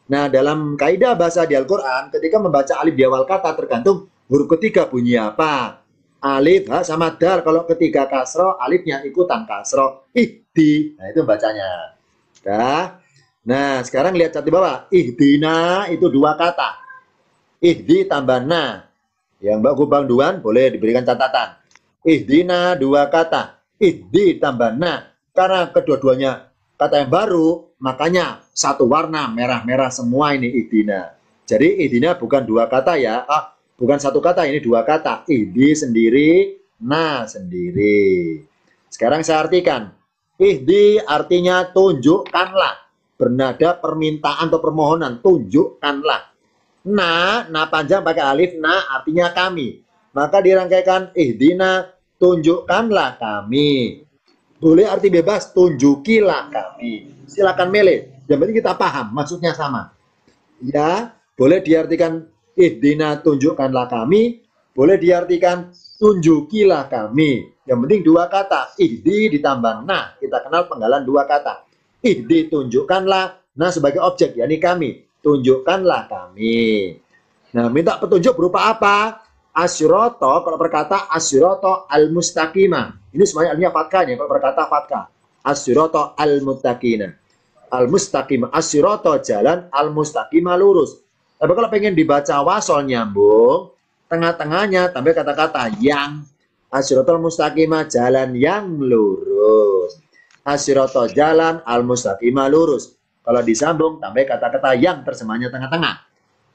Nah, dalam kaidah bahasa di Al-Quran, ketika membaca alif di awal kata, tergantung huruf ketiga bunyi apa. Alif, ha, sama dal. Kalau ketiga kasroh, alifnya ikutan kasroh. Ihdi. Nah, itu bacanya. Dah. Nah, sekarang lihat cat di bawah. Ihdina itu dua kata. Ihdi tambah na. Yang Mbak Gubang Duan boleh diberikan catatan. Ihdina dua kata. Ihdi tambah na. Karena kedua-duanya kata yang baru, makanya satu warna merah-merah semua ini ihdina. Jadi ihdina bukan dua kata ya. Bukan satu kata, ini dua kata. Ihdi sendiri, na sendiri. Sekarang saya artikan. Ihdi artinya tunjukkanlah. Bernada permintaan atau permohonan. Tunjukkanlah. Na panjang pakai alif, na artinya kami. Maka dirangkaikan ihdina, tunjukkanlah kami. Boleh arti bebas, tunjukilah kami. Silakan milih. Yang penting kita paham, maksudnya sama. Ya, boleh diartikan ihdina, tunjukkanlah kami. Boleh diartikan tunjukilah kami. Yang penting dua kata. Ihdi ditambah na. Kita kenal penggalan dua kata. Ihdi tunjukkanlah, na sebagai objek, yakni kami. Tunjukkanlah kami. Nah, minta petunjuk berupa apa? Asyroto, kalau berkata asyroto al-mustaqimah. Ini semuanya artinya fatkah nih, kalau berkata fatkah. Asyroto al-mustaqimah. Al-mustaqimah. Asyroto jalan, al-mustaqimah lurus. Tapi kalau pengen dibaca wasol nyambung, tengah-tengahnya tambah kata-kata yang. Asyroto al-mustaqimah jalan yang lurus. Asyroto jalan, al-mustaqimah lurus. Kalau disambung, tambah kata-kata yang terjemahnya tengah-tengah.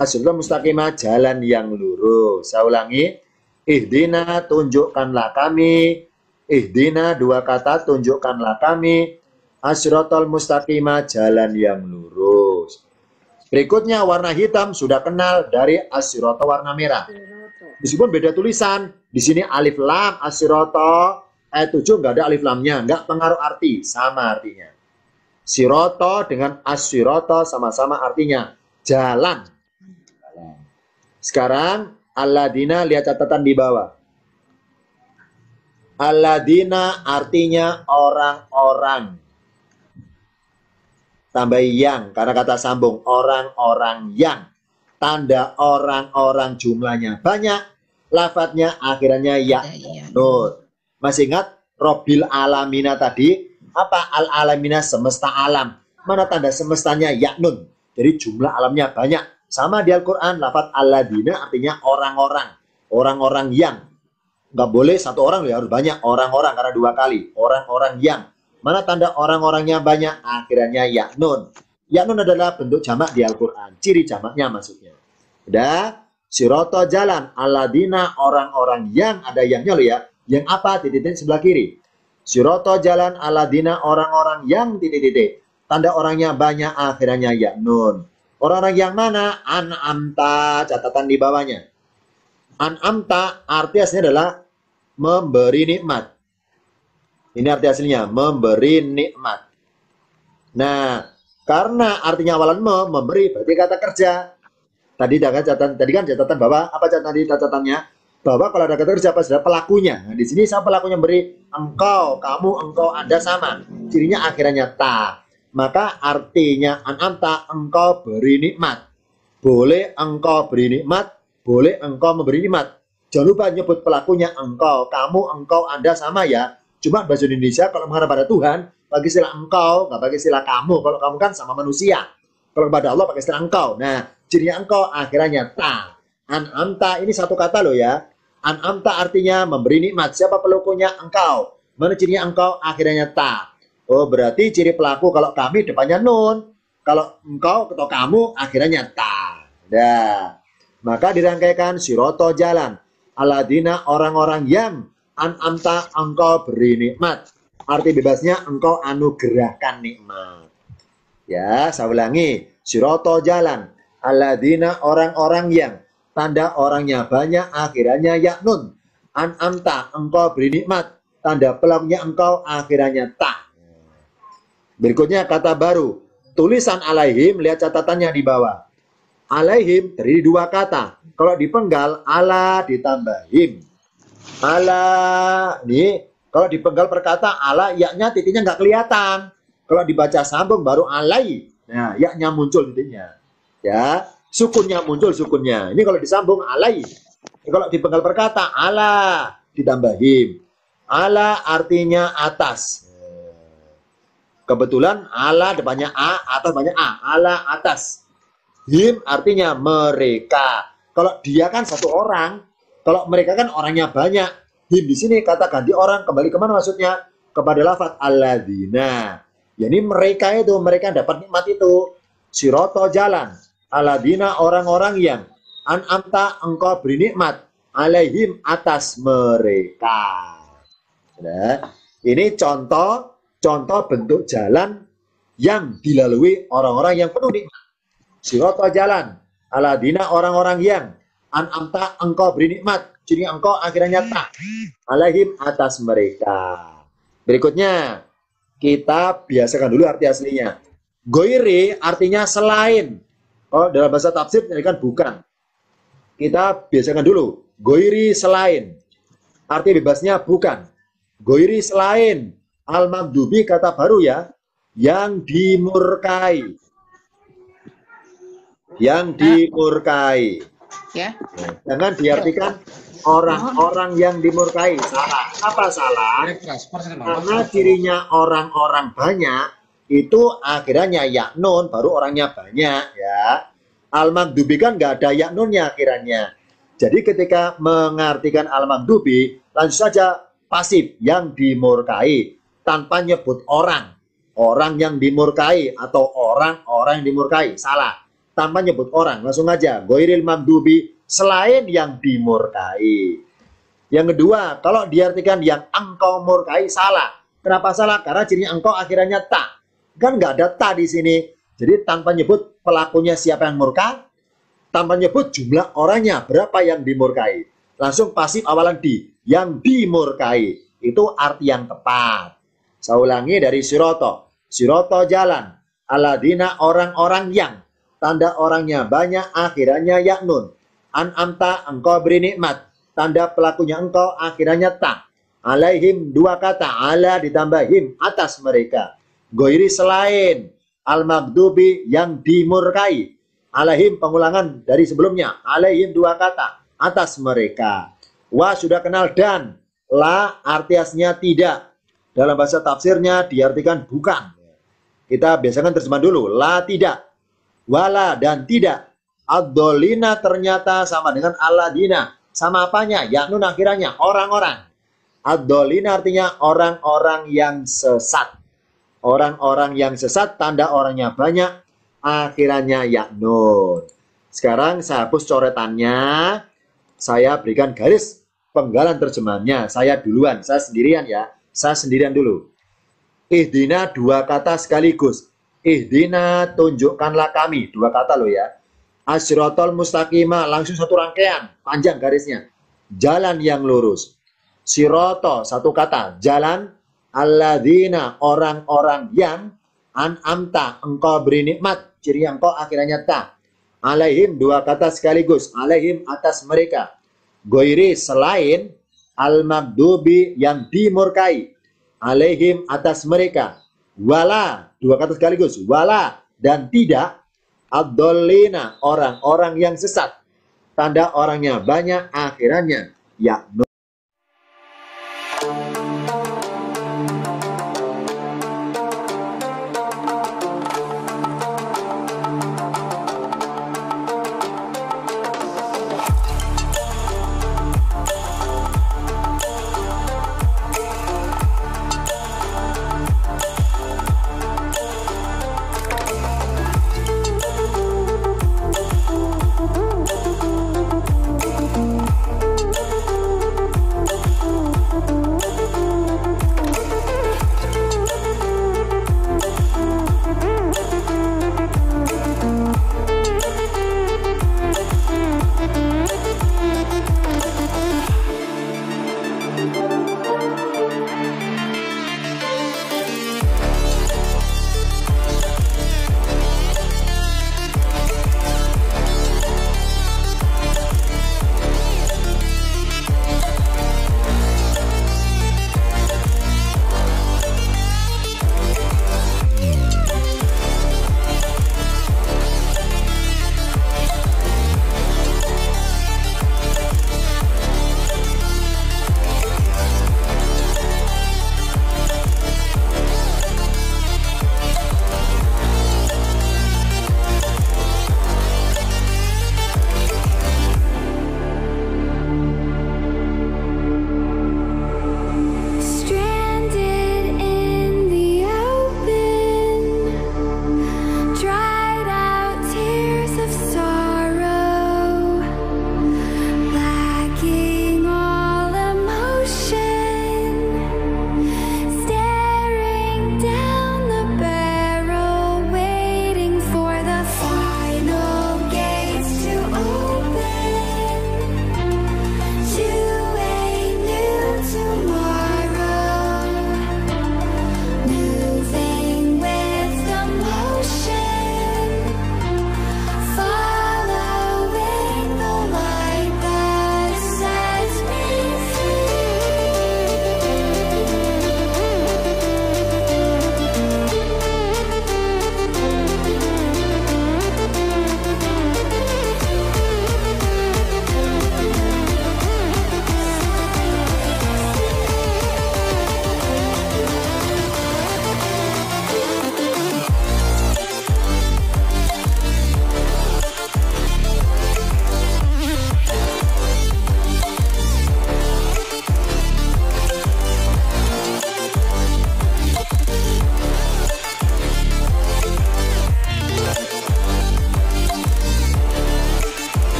Asyratul mustaqimah jalan yang lurus. Saya ulangi. Ihdina tunjukkanlah kami. Ihdina dua kata tunjukkanlah kami. Asyratul mustaqimah jalan yang lurus. Berikutnya warna hitam sudah kenal dari asyratul warna merah. Meskipun beda tulisan. Di sini alif lam asyratul. Ayat 7 nggak ada alif lamnya. Nggak pengaruh arti. Sama artinya. Siroto dengan asyiroto sama-sama artinya jalan. Sekarang Alladina, lihat catatan di bawah. Alladina artinya orang-orang. Tambah yang, karena kata sambung. Orang-orang yang. Tanda orang-orang jumlahnya banyak. Lafadznya akhirannya ya. Nur. Masih ingat Robbil Alamina tadi? Apa al-alamina semesta alam? Mana tanda semestanya yaknun? Jadi jumlah alamnya banyak. Sama di Al-Quran, lafaz alladina artinya orang-orang. Orang-orang yang. Nggak boleh satu orang, ya harus banyak. Orang-orang, karena dua kali. Orang-orang yang. Mana tanda orang-orangnya banyak? Akhirannya yaknun. Yaknun adalah bentuk jamak di Al-Quran. Ciri jamaknya maksudnya. Udah. Siroto jalan. Alladina orang-orang yang. Ada yangnya loh ya. Yang apa? Titik-titik sebelah kiri. Siroto jalan aladina orang-orang yang titik-titik. Tanda orangnya banyak, akhirannya yaknun. Orang-orang yang mana? An'amta, catatan di bawahnya. An'amta arti aslinya adalah memberi nikmat. Ini arti aslinya, memberi nikmat. Nah, karena artinya awalan memberi, berarti kata kerja. Tadi kan catatan bawah, apa catatan di catatannya? Bahwa kalau ada kata kerja apa sudah pelakunya. Nah, di sini sama pelakunya beri engkau, kamu, engkau, Anda sama. Cirinya akhirannya ta. Maka artinya an'amta, engkau beri nikmat. Boleh engkau beri nikmat, boleh engkau memberi nikmat. Jangan lupa nyebut pelakunya engkau, kamu, engkau, Anda sama ya. Cuma bahasa Indonesia kalau menghadap pada Tuhan pakai istilah engkau, nggak pakai istilah kamu. Kalau kamu kan sama manusia. Kalau kepada Allah pakai istilah engkau. Nah, cirinya engkau akhirannya ta. An'amta ini satu kata loh ya. An'amta artinya memberi nikmat. Siapa pelakunya? Engkau. Mana cirinya engkau? Akhirnya ta. Oh, berarti ciri pelaku kalau kami depannya nun. Kalau engkau atau kamu akhirnya ta. Dah. Maka dirangkaikan siroto jalan. Aladina orang-orang yang an'amta engkau beri nikmat. Arti bebasnya engkau anugerahkan nikmat. Ya, saya ulangi. Siroto jalan. Aladina orang-orang yang. Tanda orangnya banyak, akhirannya yaknun. An'amta, engkau beri nikmat. tanda pelakunya engkau, akhirannya ta. Berikutnya kata baru, tulisan alaihim, lihat catatannya di bawah. Alaihim terdiri dua kata. Kalau dipenggal, ala ditambah him. Ala, nih, kalau dipenggal perkata, ala, yaknya titiknya nggak kelihatan. Kalau dibaca sambung baru alai. Nah, yaknya muncul titiknya. Ya, sukunnya muncul sukunnya. Ini kalau disambung alai. Kalau dipenggal perkata, ala ditambah him. Ala artinya atas. Kebetulan ala depannya a, atas banyak a. Ala atas. Him artinya mereka. Kalau dia kan satu orang, kalau mereka kan orangnya banyak. Him di sini kata ganti orang, kembali kemana maksudnya? Kepada lafaz alladzina. Yani mereka itu, mereka dapat nikmat itu. Siroto jalan. Alladzina orang-orang yang an'amta engkau beri nikmat. Alaihim atas mereka. Nah, ini contoh bentuk jalan yang dilalui orang-orang yang penuh nikmat. Sirata jalan, aladina orang-orang yang an'amta engkau beri nikmat, jadi engkau akhirnya tak alaihim atas mereka. Berikutnya kita biasakan dulu arti aslinya. Goiri artinya selain. Oh, dalam bahasa tafsir kan bukan. Kita biasakan dulu. Goiri selain. Arti bebasnya bukan. Goiri selain. Al-Magdubi kata baru ya, yang dimurkai. Yang dimurkai. Ya. Jangan diartikan orang-orang yang dimurkai. Salah. Apa salah? Karena dirinya orang-orang banyak, itu akhirnya yaknun, baru orangnya banyak ya. Al-Magdubi kan nggak ada yaknunnya akhirnya. Jadi ketika mengartikan Al-Magdubi, langsung saja pasif yang dimurkai. Tanpa nyebut orang yang dimurkai atau orang-orang yang dimurkai, salah. Tanpa nyebut orang, langsung aja goiril magdubi, selain yang dimurkai. Yang kedua, kalau diartikan yang engkau murkai, salah. Kenapa salah? Karena cirinya engkau akhirnya tak. Kan nggak ada tak di sini. Jadi tanpa nyebut pelakunya siapa yang murka, tanpa nyebut jumlah orangnya berapa yang dimurkai, langsung pasif awalan di, yang dimurkai. Itu arti yang tepat. Saya ulangi dari siroto. Siroto jalan. Aladina orang-orang yang. Tanda orangnya banyak, akhirannya yaknun. An'amta engkau beri nikmat. Tanda pelakunya engkau, akhirannya tak. Alaihim dua kata. Ala ditambah him atas mereka. Goiri selain. Al-Magdubi yang dimurkai. Alaihim pengulangan dari sebelumnya. Alaihim dua kata. Atas mereka. Wa sudah kenal dan. La arti aslinya tidak. Dalam bahasa tafsirnya diartikan bukan. Kita biasakan terjemah dulu. La tidak. Wala dan tidak. Ad-dolina ternyata sama dengan aladina. Sama apanya? Yaknun akhirannya. Orang-orang. Ad-dolina artinya orang-orang yang sesat. Orang-orang yang sesat. Tanda orangnya banyak. Akhirannya yaknun. Sekarang saya hapus coretannya. Saya berikan garis penggalan terjemahannya. Saya duluan. Saya sendirian ya. Saya sendirian dulu. Ihdina dua kata sekaligus. Ihdina tunjukkanlah kami. Dua kata loh ya. Asyrotol mustaqimah langsung satu rangkaian. Panjang garisnya. Jalan yang lurus. Siroto satu kata. Jalan. Alladzina orang-orang yang. An'amta engkau beri nikmat. Ciri engkau akhirnya tak. Alaihim dua kata sekaligus. Alaihim atas mereka. Goiri selain. Al-Magdubi yang dimurkai. Alaihim atas mereka. Wala, dua kata sekaligus. Wala dan tidak. Ad-dolina orang-orang yang sesat. Tanda orangnya banyak, akhirannya yaknun.